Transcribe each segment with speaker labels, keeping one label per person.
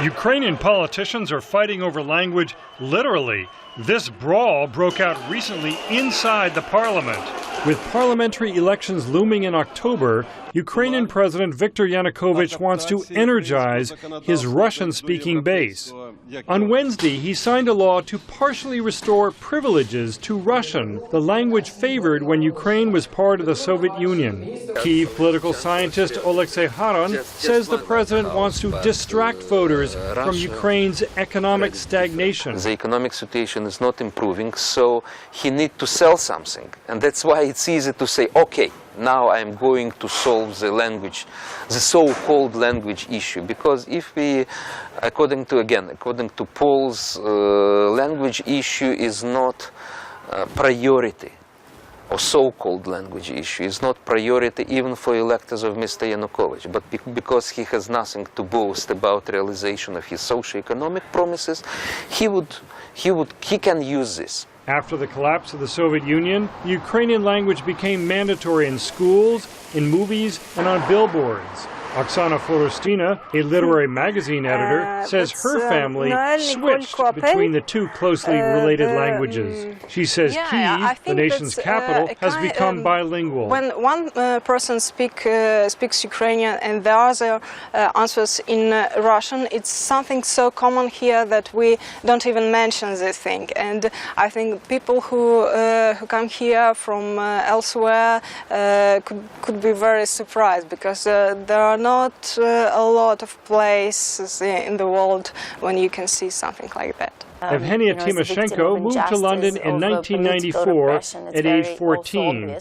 Speaker 1: Ukrainian politicians are fighting over language literally. This brawl broke out recently inside the parliament. With parliamentary elections looming in October, Ukrainian President Viktor Yanukovych wants to energize his Russian-speaking base. On Wednesday, he signed a law to partially restore privileges to Russian, the language favored when Ukraine was part of the Soviet Union. Kyiv political scientist Oleksiy Haran says the president wants to distract voters from Ukraine's economic stagnation.
Speaker 2: The economic situation is not improving, so he needs to sell something. And that's why it's easy to say, okay, now I'm going to solve the language, the so-called language issue. Because if we, according to polls, language issue is not priority, or so-called language issue is not priority even for electors of Mr. Yanukovych. But because he has nothing to boast about realization of his socio-economic promises, he can use this.
Speaker 1: After the collapse of the Soviet Union, the Ukrainian language became mandatory in schools, in movies, and on billboards. Oksana Forustina, a literary magazine editor, says her family switched between the two closely related languages. She says Kyiv, the nation's capital, has become bilingual.
Speaker 3: When one person speaks Ukrainian and the other answers in Russian, it's something so common here that we don't even mention this thing. And I think people who come here from elsewhere could be very surprised, because there are not a lot of places in the world when you can see something like that.
Speaker 1: Evgenia Tymoshenko moved to London in 1994 at age 14.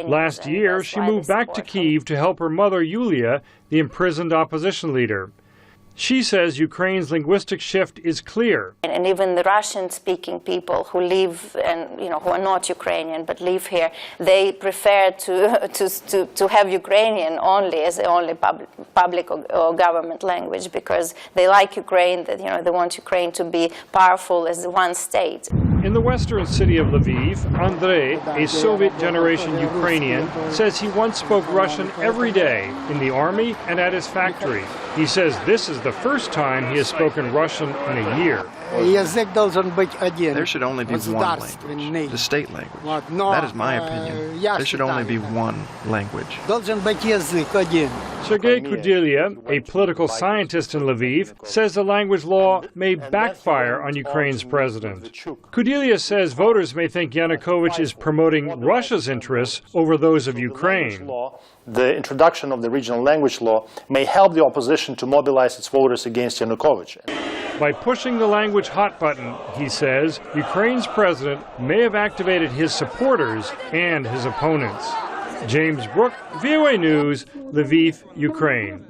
Speaker 1: Last year, she moved back to Kyiv to help her mother, Yulia, the imprisoned opposition leader. She says Ukraine's linguistic shift is clear.
Speaker 4: And even the Russian-speaking people who live, and who are not Ukrainian but live here, they prefer to have Ukrainian only as the only public or government language, because they like Ukraine. That they want Ukraine to be powerful as one state.
Speaker 1: In the western city of Lviv, Andrei, a Soviet-generation Ukrainian, says he once spoke Russian every day in the army and at his factory. He says this is the first time he has spoken Russian in a year.
Speaker 5: There should only be one language, the state language. That is my opinion. There should only be one language.
Speaker 1: Sergei Kudelia, a political scientist in Lviv, says the language law may backfire on Ukraine's president. Kudelia says voters may think Yanukovych is promoting Russia's interests over those of Ukraine.
Speaker 6: The introduction of the regional language law may help the opposition to mobilize its voters against Yanukovych.
Speaker 1: By pushing the language hot button, he says, Ukraine's president may have activated his supporters and his opponents. James Brook, VOA News, Lviv, Ukraine.